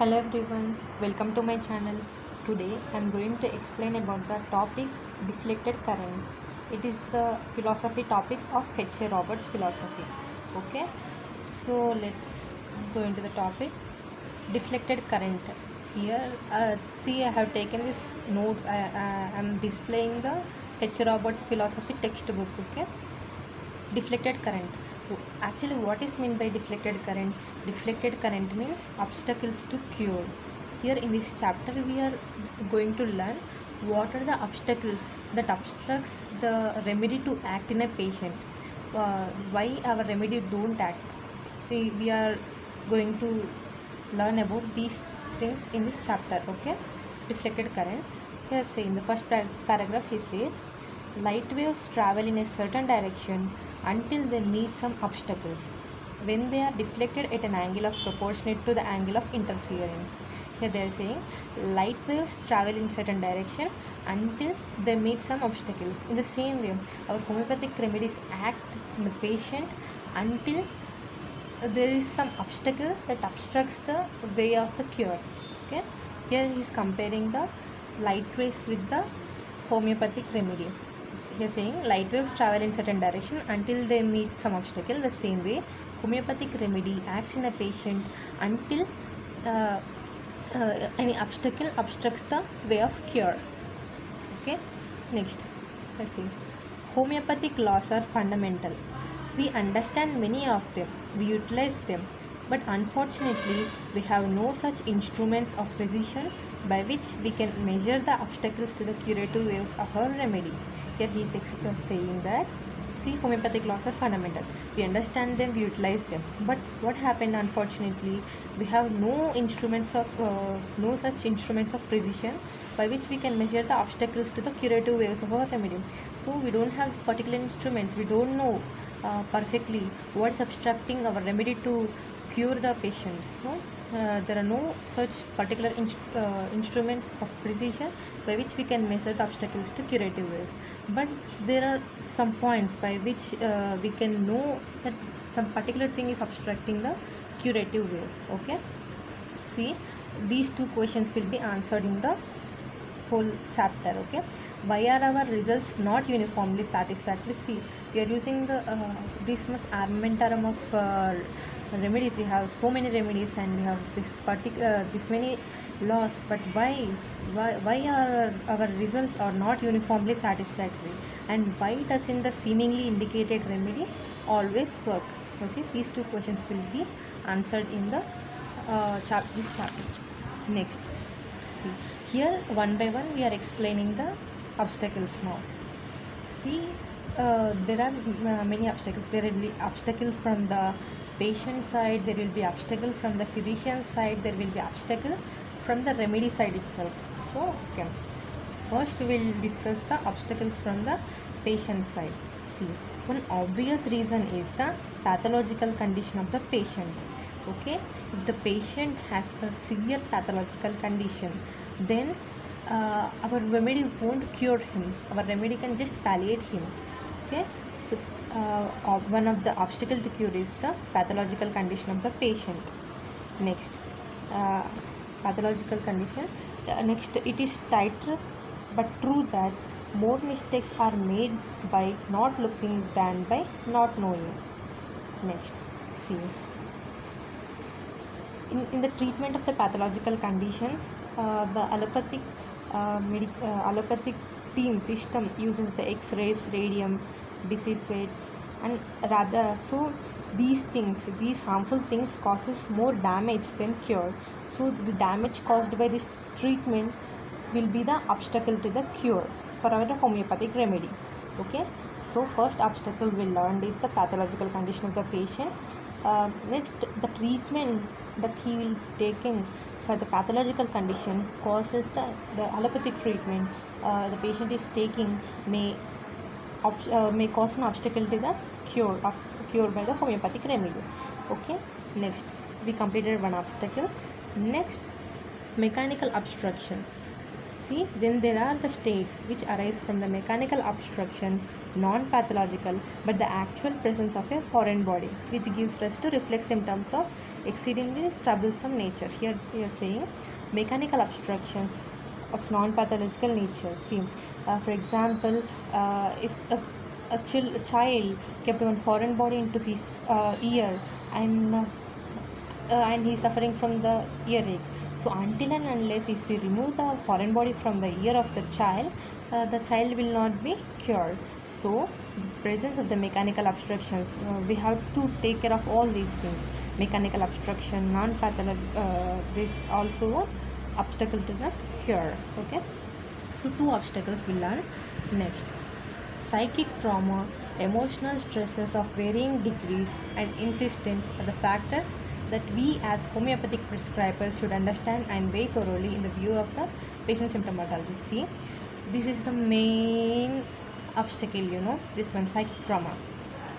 Hello everyone, welcome to my channel. Today I am going to explain about the topic deflected current. It is the philosophy topic of H.A. Roberts philosophy. Okay, so let's go into the topic deflected current. Here, see, I have taken this notes. I am displaying the H.A. Roberts philosophy textbook. Okay, deflected current. Actually, what is meant by deflected current? Deflected current means obstacles to cure. Here in this chapter we are going to learn what are the obstacles that obstructs the remedy to act in a patient. Why our remedy don't act. We are going to learn about these things in this chapter. Okay, deflected current. Here say in the first paragraph he says light waves travel in a certain direction until they meet some obstacles. When they are deflected at an angle of proportionate to the angle of interference. Here they are saying light waves travel in certain direction until they meet some obstacles. In the same way, our homeopathic remedies act in the patient until there is some obstacle that obstructs the way of the cure. Okay, here he is comparing the light rays with the homeopathic remedy. He is saying light waves travel in certain direction until they meet some obstacle. The same way homeopathic remedy acts in a patient until uh, any obstacle obstructs the way of cure. Okay, next let's see. Homeopathic laws are fundamental. We understand many of them, we utilize them, but unfortunately we have no such instruments of precision by which we can measure the obstacles to the curative waves of our remedy. Here he is saying that see, homeopathic laws are fundamental. We understand them, we utilize them. But what happened? Unfortunately, we have no such instruments of precision by which we can measure the obstacles to the curative waves of our remedy. So we don't have particular instruments. We don't know perfectly what's obstructing our remedy to cure the patient. So there are no such particular instruments of precision by which we can measure the obstacles to curative waves, but there are some points by which we can know that some particular thing is obstructing the curative wave. Okay, see, these two questions will be answered in the whole chapter. Okay, why are our results not uniformly satisfactory? See, we are using the this much armamentarum of remedies. We have so many remedies and we have this many laws, but why are our results are not uniformly satisfactory, and why doesn't the seemingly indicated remedy always work? Okay, these two questions will be answered in the this chapter. Next, see, here one by one we are explaining the obstacles now. See, there are many obstacles. There will be obstacle from the patient side, there will be obstacle from the physician side, there will be obstacle from the remedy side itself. So okay, first we will discuss the obstacles from the patient side. See, one obvious reason is the pathological condition of the patient. Okay, if the patient has the severe pathological condition, then our remedy won't cure him. Our remedy can just palliate him. Okay, so one of the obstacle to cure is the pathological condition of the patient. Next, uh, pathological condition. Next, it is tighter but true that more mistakes are made by not looking than by not knowing. Next, see, in the treatment of the pathological conditions, the allopathic team system uses the X-rays, radium, dissipates, and rather so these harmful things causes more damage than cure. So the damage caused by this treatment will be the obstacle to the cure for our homeopathic remedy. Okay, so first obstacle we learned is the pathological condition of the patient. Next, the treatment that he will taking for the pathological condition causes the allopathic treatment the patient is taking may cause an obstacle to the cure by the homeopathic remedy. Okay, next we completed one obstacle. Next, mechanical obstruction. See, then there are the states which arise from the mechanical obstruction, non-pathological, but the actual presence of a foreign body, which gives rise to reflex symptoms of exceedingly troublesome nature. Here we are saying mechanical obstructions of non-pathological nature. See, for example, if a child kept one foreign body into his ear, and he is suffering from the earache. So until and unless if we remove the foreign body from the ear of the child will not be cured. So presence of the mechanical obstructions, we have to take care of all these things. Mechanical obstruction, non-pathological, this also a obstacle to the cure. Okay, so two obstacles we learn. Next, psychic trauma, emotional stresses of varying degrees and insistence are the factors that we as homeopathic prescribers should understand and weigh thoroughly in the view of the patient symptomatology. See, this is the main obstacle, this one, psychic trauma.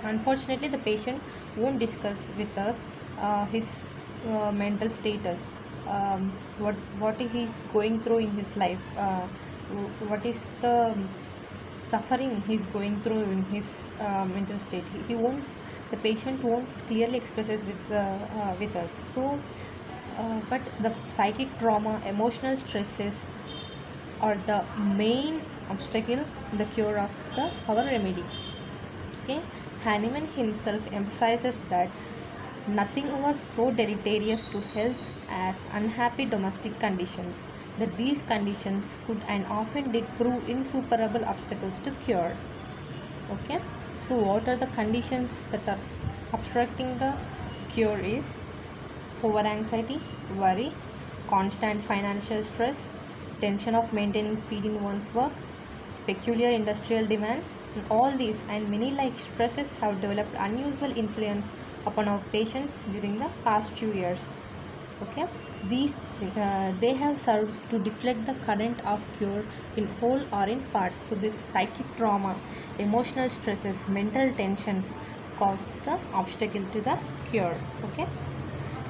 Unfortunately, the patient won't discuss with us his mental status, what he is going through in his life, what is the suffering he is going through in his mental state. He won't, the patient won't clearly express it with us. So but the psychic trauma, emotional stresses are the main obstacle in the cure of our remedy. Okay, Hahnemann himself emphasizes that nothing was so deleterious to health as unhappy domestic conditions, that these conditions could and often did prove insuperable obstacles to cure. Okay, so what are the conditions that are obstructing the cure? Is over anxiety, worry, constant financial stress, tension of maintaining speed in one's work, peculiar industrial demands. And all these and many like stresses have developed unusual influence upon our patients during the past few years. Okay, these they have served to deflect the current of cure in whole or in parts. So this psychic trauma, emotional stresses, mental tensions cause the obstacle to the cure. Okay,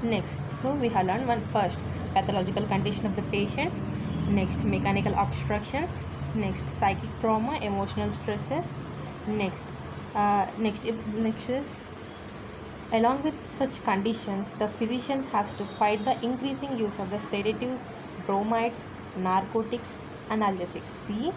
next, so we have learned one first pathological condition of the patient, next mechanical obstructions, next psychic trauma, emotional stresses, next next is, along with such conditions, the physician has to fight the increasing use of the sedatives, bromides, narcotics, analgesics. See,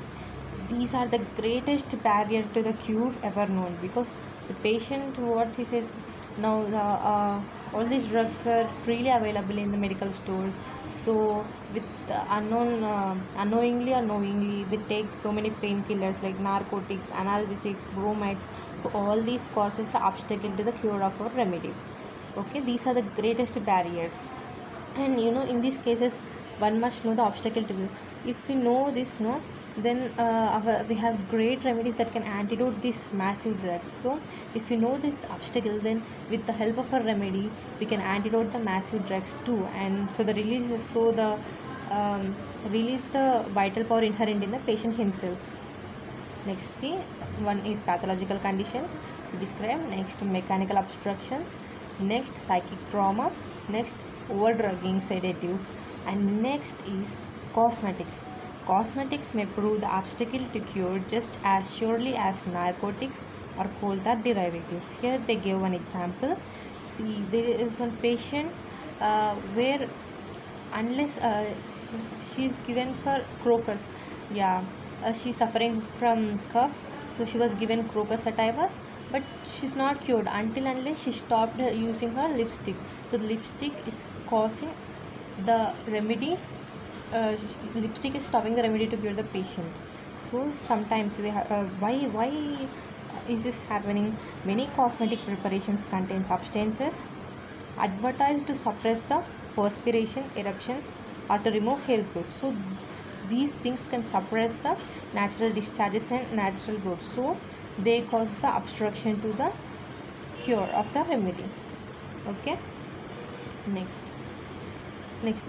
these are the greatest barrier to the cure ever known, because the patient, what he says, now all these drugs are freely available in the medical store. So with unknowingly or knowingly, they take so many painkillers like narcotics, analgesics, bromides. So all these causes the obstacle to the cure of our remedy. Okay, these are the greatest barriers. And in these cases one must know the obstacle to be. If we know this, then we have great remedies that can antidote these massive drugs. So if we know this obstacle, then with the help of a remedy we can antidote the massive drugs too. And so the release the vital power inherent in the patient himself. Next, see, one is pathological condition we describe, next mechanical obstructions, next psychic trauma, next overdrugging sedatives, and next is cosmetics. Cosmetics may prove the obstacle to cure just as surely as narcotics or coal tar derivatives. Here they give one example. See, there is one patient where unless she is given for crocus, she's suffering from cough, so she was given crocus sativas, but she's not cured until unless she stopped using her lipstick. So the lipstick is causing the remedy, lipstick is stopping the remedy to cure the patient. So sometimes we have why is this happening? Many cosmetic preparations contain substances advertised to suppress the perspiration, eruptions, or to remove hair growth. So these things can suppress the natural discharges and natural growth, so they cause the obstruction to the cure of the remedy. Okay, next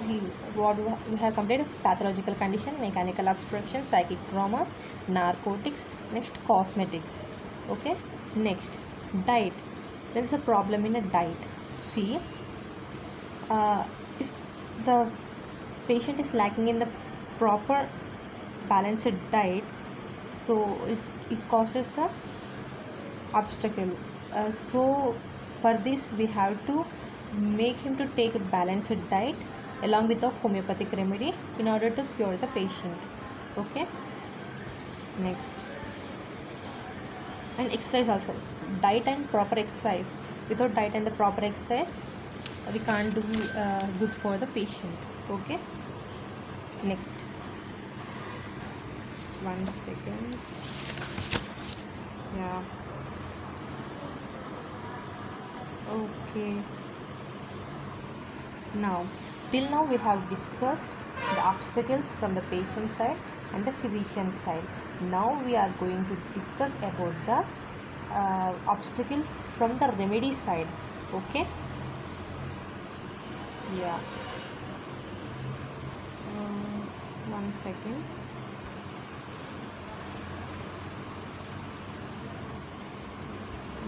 see what we have completed: pathological condition, mechanical obstruction, psychic trauma, narcotics, next cosmetics. Okay, next diet. There is a problem in a diet. See, if the patient is lacking in the proper balanced diet, so it causes the obstacle. So for this we have to make him to take a balanced diet along with a homeopathic remedy in order to cure the patient. Okay, next. And exercise also, diet and proper exercise. Without diet and the proper exercise we can't do good for the patient. Okay, next. One second. Yeah, okay. Now, till now we have discussed the obstacles from the patient side and the physician side. Now we are going to discuss about the obstacle from the remedy side. Okay? Yeah. One second.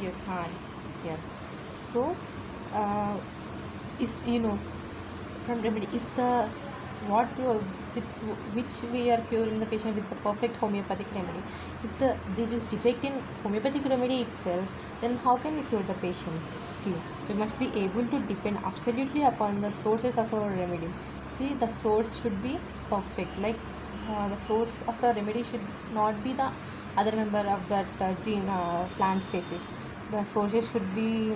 Yes, hi. Yeah. So, if you know, from remedy, if the what we are, with which we are curing the patient with the perfect homeopathic remedy, if there is defect in homeopathic remedy itself, then how can we cure the patient? See, we must be able to depend absolutely upon the sources of our remedy. See, the source should be perfect, like the source of the remedy should not be the other member of that gene plant species. The sources should be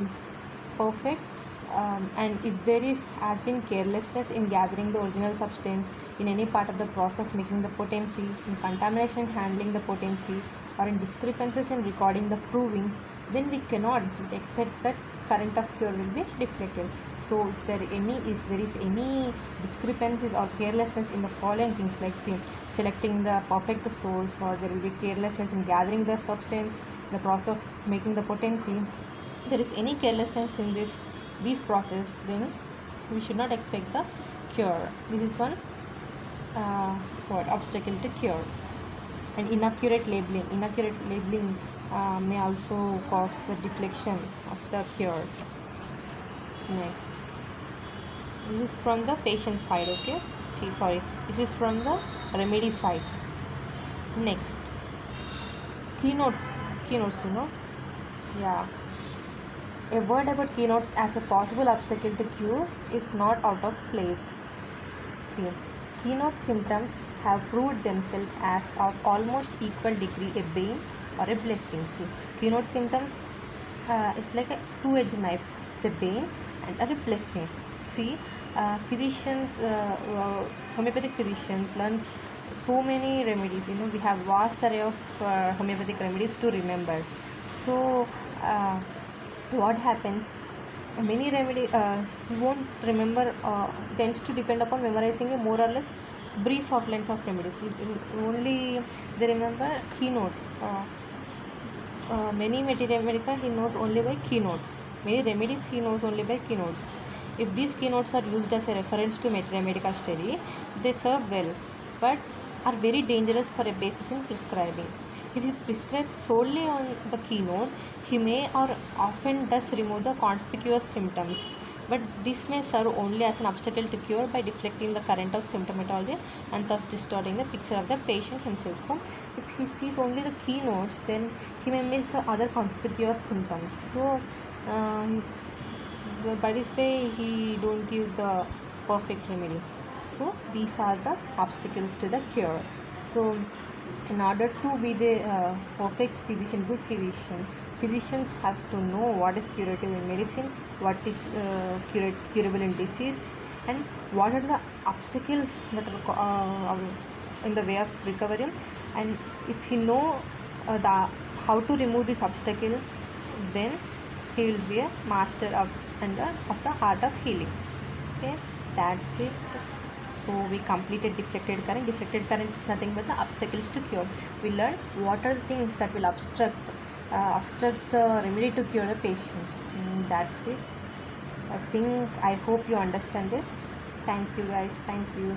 perfect. And if there is has been carelessness in gathering the original substance in any part of the process of making the potency, in contamination handling the potency, or in discrepancies in recording the proving, then we cannot accept that current of cure will be deflected. So if there is any discrepancies or carelessness in the following things, like selecting the perfect source, or there will be carelessness in gathering the substance, the process of making the potency, there is any carelessness in this process, then we should not expect the cure. This is one obstacle to cure. And inaccurate labeling may also cause the deflection of the cure. Next, this is from the patient side. Okay, sorry, this is from the remedy side. Next, keynotes, yeah. A word about keynotes as a possible obstacle to cure is not out of place. See, keynote symptoms have proved themselves as of almost equal degree a bane or a blessing. See, keynote symptoms it's like a two-edged knife. It's a bane and a blessing. See, physicians, homeopathic physicians learns so many remedies. We have vast array of homeopathic remedies to remember. So what happens, many remedy you won't remember, tends to depend upon memorizing a more or less brief outlines of remedies. Only they remember keynotes. Many medica he knows only by keynotes. Many remedies he knows only by keynotes. If these keynotes are used as a reference to medica study, they serve well, but are very dangerous for a basis in prescribing. If he prescribes solely on the keynote, he may or often does remove the conspicuous symptoms, but this may serve only as an obstacle to cure by deflecting the current of symptomatology and thus distorting the picture of the patient himself. So if he sees only the keynotes, then he may miss the other conspicuous symptoms. So by this way he don't give the perfect remedy. So these are the obstacles to the cure. So in order to be the perfect physician, good physician, physicians has to know what is curative in medicine, what is curable in disease, and what are the obstacles that are in the way of recovery. And if he know the how to remove this obstacle, then he will be a master of the art of healing. Okay, that's it. So we completed deflected current. Deflected current is nothing but the obstacles to cure. We learned what are the things that will obstruct the remedy to cure a patient. That's it. I hope you understand this. Thank you guys. Thank you.